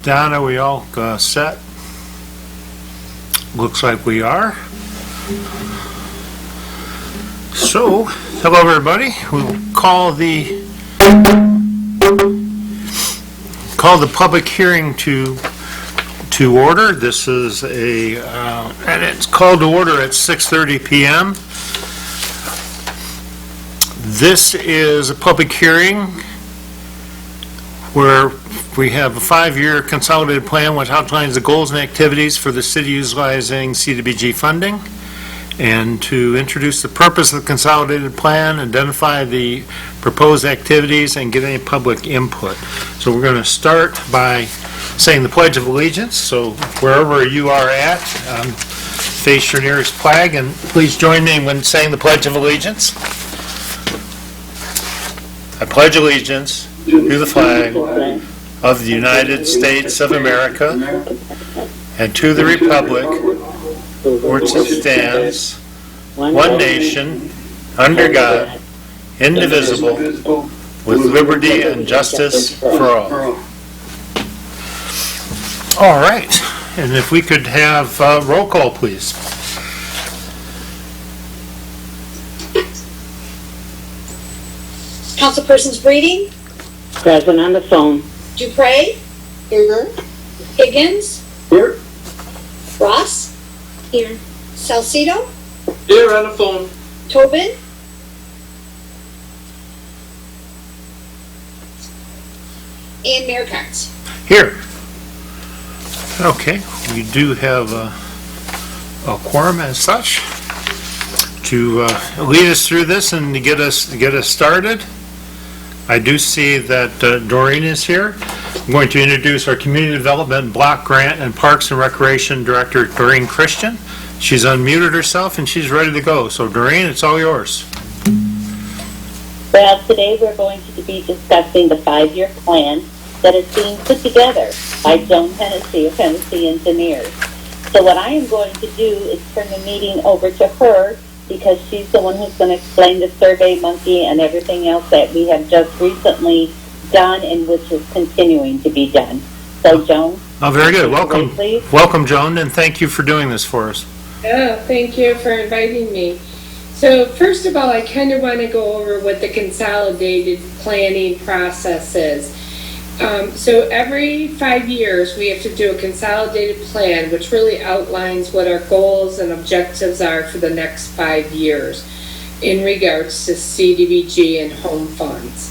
Don, are we all set? Looks like we are. So, hello everybody. We'll call the public hearing to order. This is and it's called to order at 6:30 p.m. This is a public hearing where we have a 5-year consolidated plan which outlines the goals and activities for the city utilizing CDBG funding, and to introduce the purpose of the consolidated plan, identify the proposed activities, and get any public input. So we're going to start by saying the Pledge of Allegiance. So wherever you are at, face your nearest flag and please join me when saying the Pledge of Allegiance. I pledge allegiance to the flag of the United States of America and to the republic for which it stands, one nation, under God, indivisible, with liberty and justice for all. All right, and if we could have roll call, please. Councilpersons Breeding, Present on the phone. Dupre, Here. Higgins, Here. Ross, here, Salcido, Here on the phone. Tobin, and Mayor Carnes. Here. Okay, we do have a quorum as such to lead us through this and to get us started. I do see that Doreen is here. I'm going to introduce our Community Development Block Grant and Parks and Recreation Director, Doreen Christian. She's unmuted herself and she's ready to go. So Doreen, it's all yours. Well, today we're going to be discussing the 5-year plan that is being put together by Joan Hennessy of Hennessy Engineers. So what I am going to do is turn the meeting over to her, because she's the one who's going to explain the Survey Monkey and everything else that we have just recently done and which is continuing to be done. So, Joan. Oh, very good. Welcome. Please. Welcome, Joan, and thank you for doing this for us. Oh, thank you for inviting me. So, first of all, I kind of want to go over what the consolidated planning process is. So every 5 years we have to do a consolidated plan which really outlines what our goals and objectives are for the next 5 years in regards to CDBG and home funds.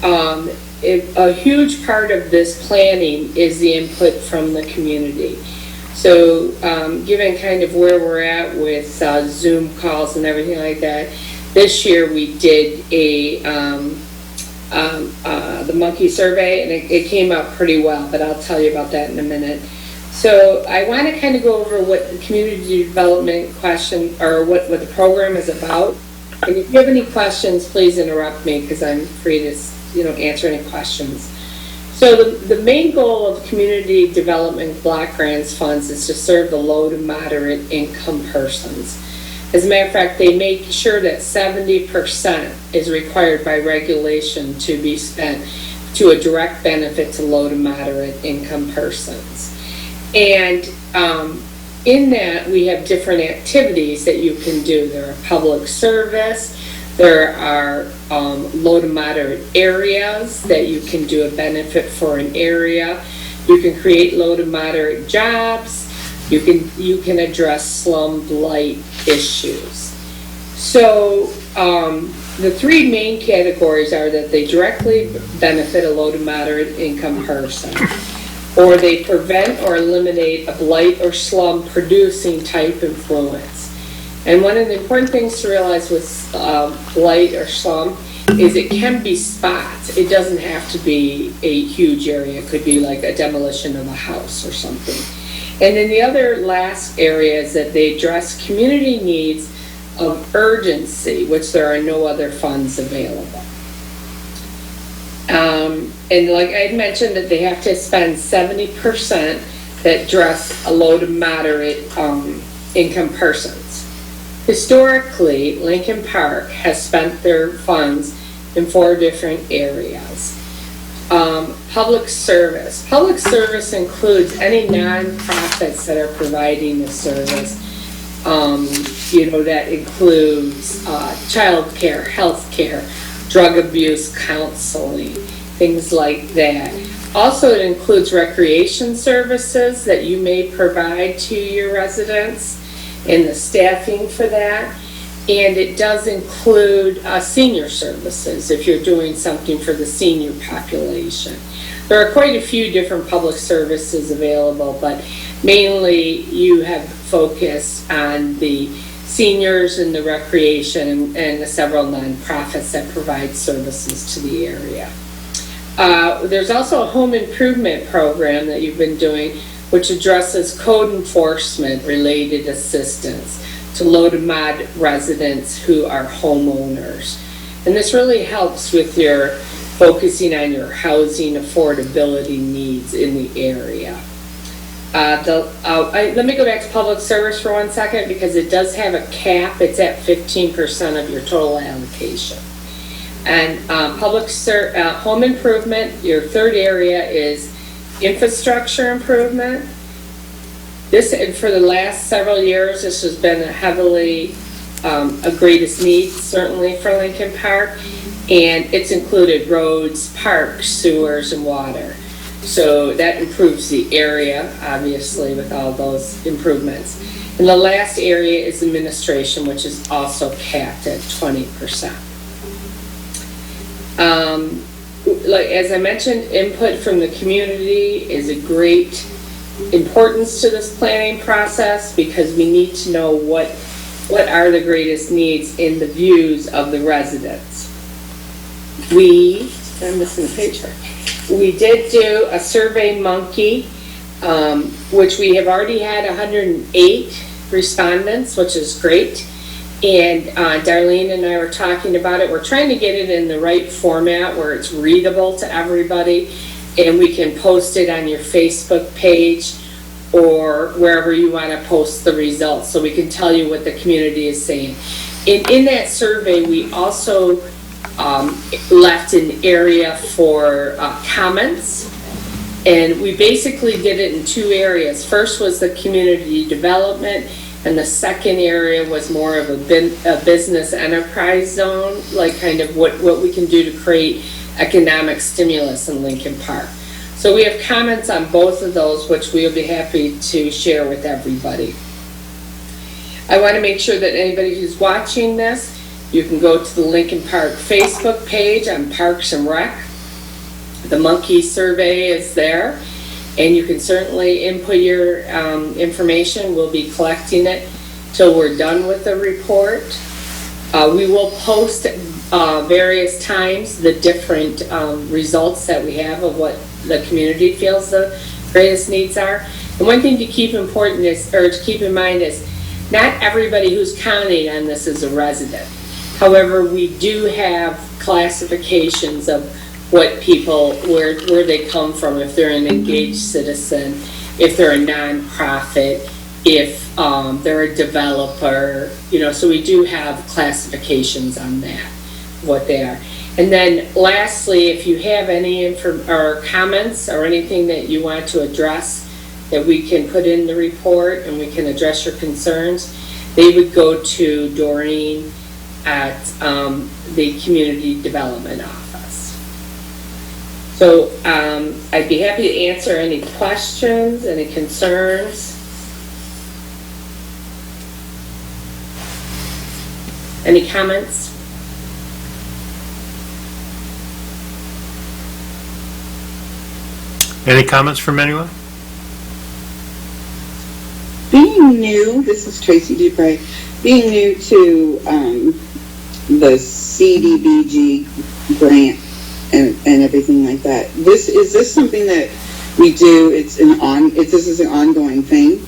A huge part of this planning is the input from the community. So given kind of where we're at with Zoom calls and everything like that, this year we did the monkey survey, and it came out pretty well, but I'll tell you about that in a minute. So I want to kind of go over what the community development question, or what the program is about. And if you have any questions, please interrupt me, because I'm free to answer any questions. So the main goal of community development block grants funds is to serve the low to moderate income persons. As a matter of fact, they make sure that 70% is required by regulation to be spent to a direct benefit to low to moderate income persons. And in that, we have different activities that you can do. There are public service, there are low to moderate areas that you can do a benefit for an area. You can create low to moderate jobs. You can address slum blight issues. So the 3 main categories are that they directly benefit a low to moderate income person, or they prevent or eliminate a blight or slum producing type influence. And one of the important things to realize with blight or slum is it can be spots. It doesn't have to be a huge area. It could be like a demolition of a house or something. And then the other last area is that they address community needs of urgency, which there are no other funds available. And like I mentioned, that they have to spend 70% that address a low to moderate income persons. Historically, Lincoln Park has spent their funds in 4 different areas. Public service. Public service includes any nonprofits that are providing the service. That includes child care, health care, drug abuse counseling, things like that. Also, it includes recreation services that you may provide to your residents and the staffing for that. And it does include senior services if you're doing something for the senior population. There are quite a few different public services available, but mainly you have focused on the seniors and the recreation and the several nonprofits that provide services to the area. There's also a home improvement program that you've been doing, which addresses code enforcement related assistance to low to mod residents who are homeowners. And this really helps with your focusing on your housing affordability needs in the area. Let me go back to public service for 1 second because it does have a cap. It's at 15% of your total allocation. And home improvement, your third area is infrastructure improvement. This, for the last several years, this has been a greatest need, certainly for Lincoln Park, and it's included roads, parks, sewers, and water. So that improves the area, obviously, with all those improvements. And the last area is administration, which is also capped at 20%. As I mentioned, input from the community is a great importance to this planning process because we need to know what are the greatest needs in the views of the residents. I'm missing a page here. We did do a Survey Monkey, which we have already had 108 respondents, which is great. And Darlene and I were talking about it. We're trying to get it in the right format where it's readable to everybody, and we can post it on your Facebook page or wherever you want to post the results so we can tell you what the community is saying. In that survey, we also left an area for comments, and we basically did it in two areas. First was the community development, and the second area was more of a business enterprise zone, like kind of what we can do to create economic stimulus in Lincoln Park. So we have comments on both of those, which we'll be happy to share with everybody. I want to make sure that anybody who's watching this, you can go to the Lincoln Park Facebook page on Parks and Rec. The monkey survey is there, and you can certainly input your information. We'll be collecting it till we're done with the report. We will post various times the different results that we have of what the community feels the greatest needs are. And one thing to keep in mind is not everybody who's counting on this is a resident. However, we do have classifications of what people, where they come from, if they're an engaged citizen, if they're a nonprofit, if they're a developer, so we do have classifications on that, what they are. And then lastly, if you have any comments or anything that you want to address that we can put in the report and we can address your concerns, they would go to Doreen at the Community Development Office. So I'd be happy to answer any questions, any concerns. Any comments? Any comments from anyone? Being new, this is Tracy Dupre, being new to the CDBG grant and everything like that. Is this something that we do? This is an ongoing thing.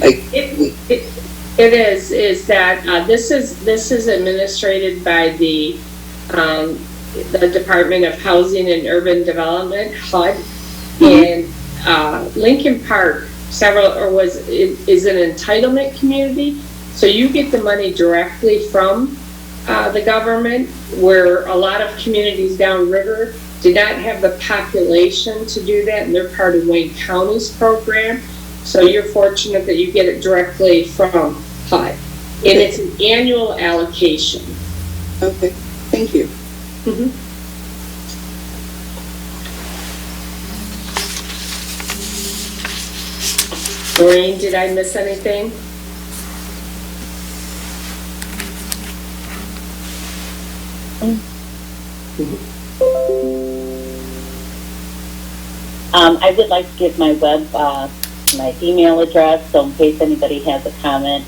Like it is. Is that this is administrated by the Department of Housing and Urban Development (HUD), and Lincoln Park is an entitlement community, so you get the money directly from the government, where a lot of communities downriver did not have the population to do that, and they're part of Wayne County's program. So you're fortunate that you get it directly from HUD. And it's an annual allocation. Okay, thank you. Maureen, did I miss anything? I would like to give my my email address, so in case anybody has a comment,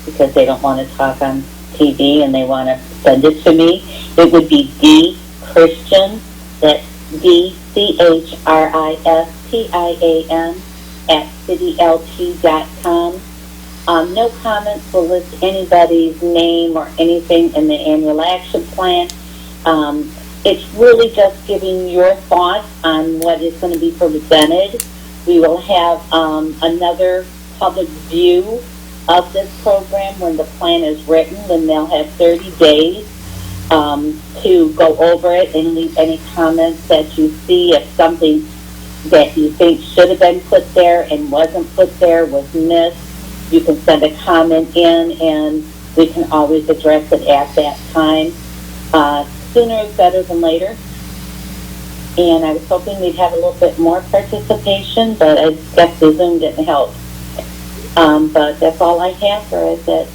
because they don't want to talk on TV and they want to send it to me, it would be dchristian, that's DCHRISTIAN @citylt.com. No comments will list anybody's name or anything in the annual action plan. It's really just giving your thoughts on what is going to be presented. We will have another public view of this program when the plan is written, and they'll have 30 days to go over it and leave any comments that you see. If something that you think should have been put there and wasn't put there, was missed, you can send a comment in and we can always address it at that time. Sooner is better than later. And I was hoping we'd have a little bit more participation, but I guess the Zoom didn't help. But that's all I have for it that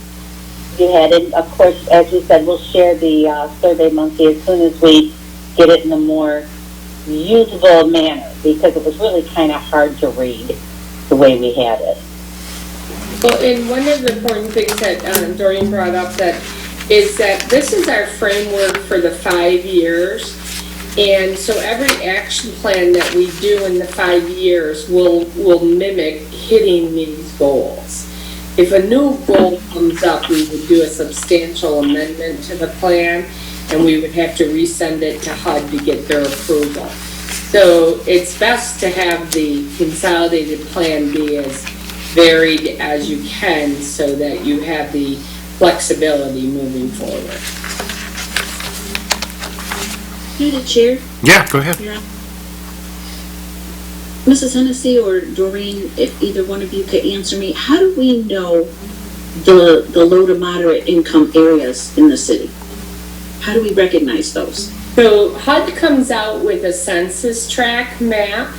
you had. And of course, as you said, we'll share the Survey Monkey as soon as we get it in a more usable manner, because it was really kind of hard to read the way we had it. Well, and one of the important things that Doreen brought up is that this is our framework for the 5 years. And so every action plan that we do in the 5 years will mimic hitting these goals. If a new goal comes up, we would do a substantial amendment to the plan, and we would have to resend it to HUD to get their approval. So it's best to have the consolidated plan be as varied as you can so that you have the flexibility moving forward. Through the chair, Yeah, go ahead. Mrs. Hennessy or Doreen, if either one of you could answer me, how do we know the low to moderate income areas in the city? How do we recognize those? So HUD comes out with a census tract map,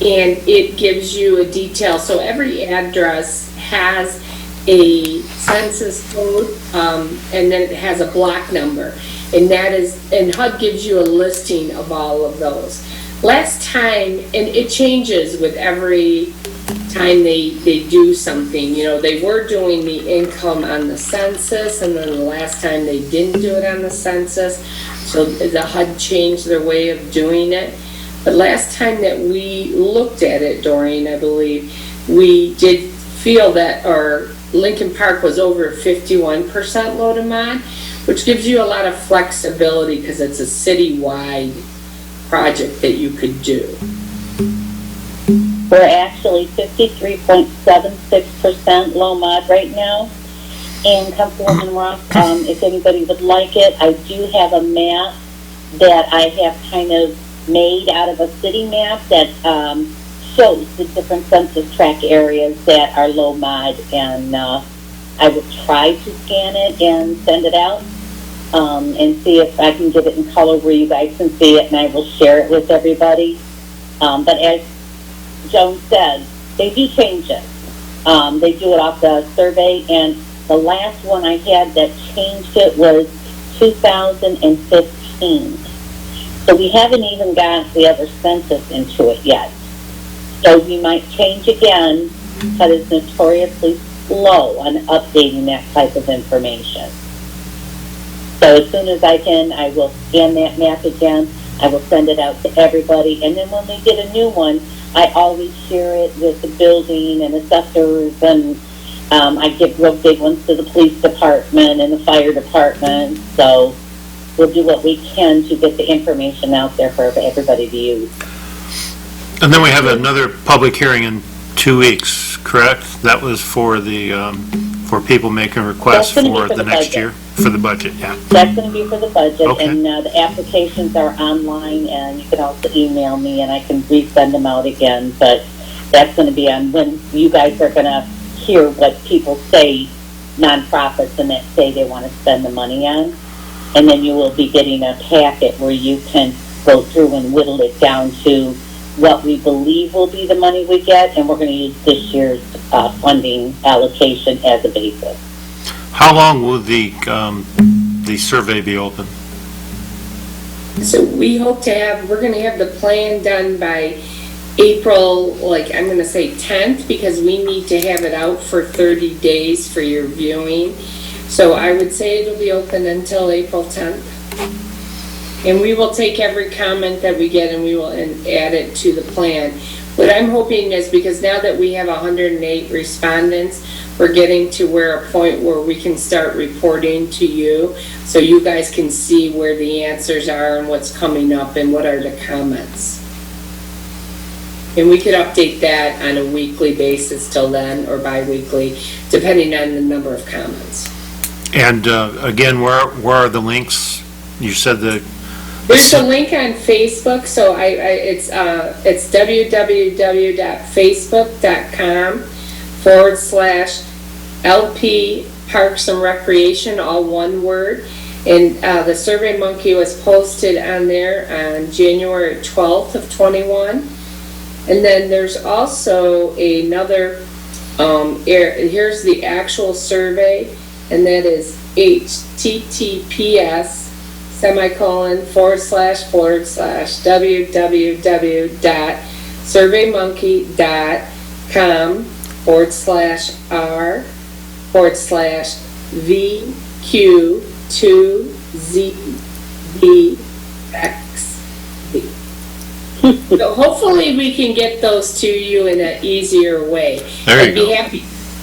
and it gives you a detail. So every address has a census code, and then it has a block number. And HUD gives you a listing of all of those. Last time, and it changes with every time they do something. You know, they were doing the income on the census, and then the last time they didn't do it on the census. So the HUD changed their way of doing it. But last time that we looked at it, Doreen, I believe, we did feel that our Lincoln Park was over 51% low to mod, which gives you a lot of flexibility because it's a citywide project that you could do. We're actually 53.76% low mod right now. And Councilwoman Ross, if anybody would like it, I do have a map that I have kind of made out of a city map that shows the different census tract areas that are low mod, and I will try to scan it and send it out and see if I can get it in color where you guys can see it, and I will share it with everybody. But as Joan said, they do change it. They do it off the survey, and the last one I had that changed it was 2015. So we haven't even got the other census into it yet. So we might change again, but it's notoriously slow on updating that type of information. So as soon as I can, I will scan that map again. I will send it out to everybody. And then when we get a new one, I always share it with the building and assessors, and I give real big ones to the police department and the fire department. So we'll do what we can to get the information out there for everybody to use. And then we have another public hearing in 2 weeks, correct? That was for the, for people making requests That's gonna be for for the the next budget. year? For the budget, yeah. That's going to be for the budget, Okay. and the applications are online, and you can also email me, and I can resend them out again. But that's going to be on when you guys are going to hear what people say, nonprofits, and that say they want to spend the money on. And then you will be getting a packet where you can go through and whittle it down to what we believe will be the money we get, and we're going to use this year's funding allocation as a basis. How long will the survey be open? So we hope to have, we're gonna have the plan done by April, like, I'm gonna say 10th, because we need to have it out for 30 days for your viewing. So I would say it'll be open until April 10th. And we will take every comment that we get and we will add it to the plan. What I'm hoping is, because now that we have 108 respondents, we're getting to a point where we can start reporting to you, so you guys can see where the answers are and what's coming up and what are the comments. And we could update that on a weekly basis till then, or bi-weekly, depending on the number of comments. And again, where are the links? You said There's a link on Facebook, so it's www.facebook.com/LP Parks and Recreation, all one word. And the Survey Monkey was posted on there on January 12th of 21. And then there's also another, here's the actual survey, and that is https://www.surveymonkey.com/r//VQ2ZBXV. So hopefully we can get those to you in an easier way. There you go.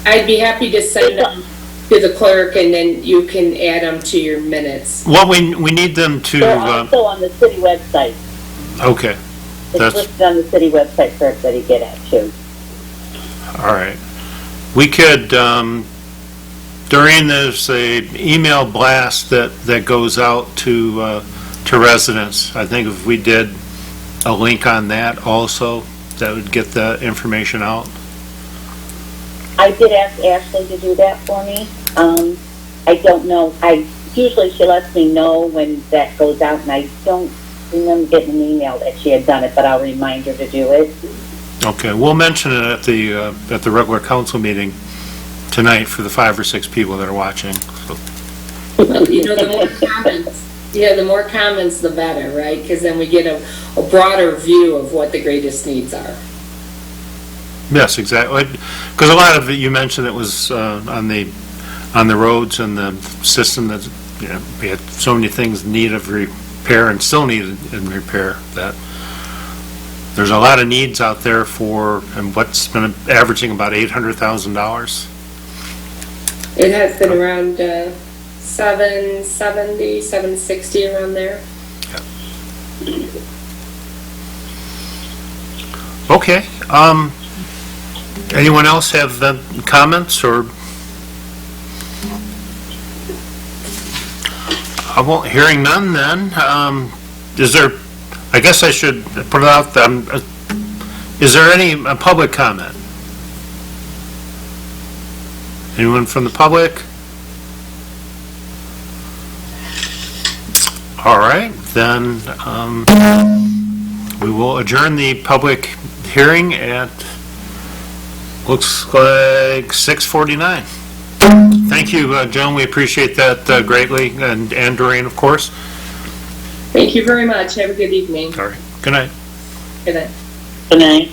I'd be happy to send them to the clerk, and then you can add them to your minutes. well, we need them to. They're also on the city website. Okay, It's That's- listed on the city website for everybody to get at too. all right. We could during this email blast that goes out to residents. I think if we did a link on that also, that would get the information out. I did ask Ashley to do that for me. I don't know. Usually she lets me know when that goes out, and I don't remember getting an email that she had done it, but I'll remind her to do it. Okay, we'll mention it at the regular council meeting tonight for the 5 or 6 people that are watching. So, Well, the more comments, the more comments, the better, right? Because then we get a broader view of what the greatest needs are. yes, exactly. Because a lot of it you mentioned it was on the roads and the system that we had so many things in need of repair and still needed in repair that there's a lot of needs out there for, and what's been averaging about $800,000. It has been around 770, 760, around there. Okay. Anyone else have comments or? I won't. Hearing none, then is there? I guess I should put it out. Is there any public comment? Anyone from the public? All right, then we will adjourn the public hearing at, looks like 6:49. Thank you, Joan. We appreciate that greatly, and Doreen, of course. Thank you very much. Have a good evening. All right. Good night. Good night. Good night.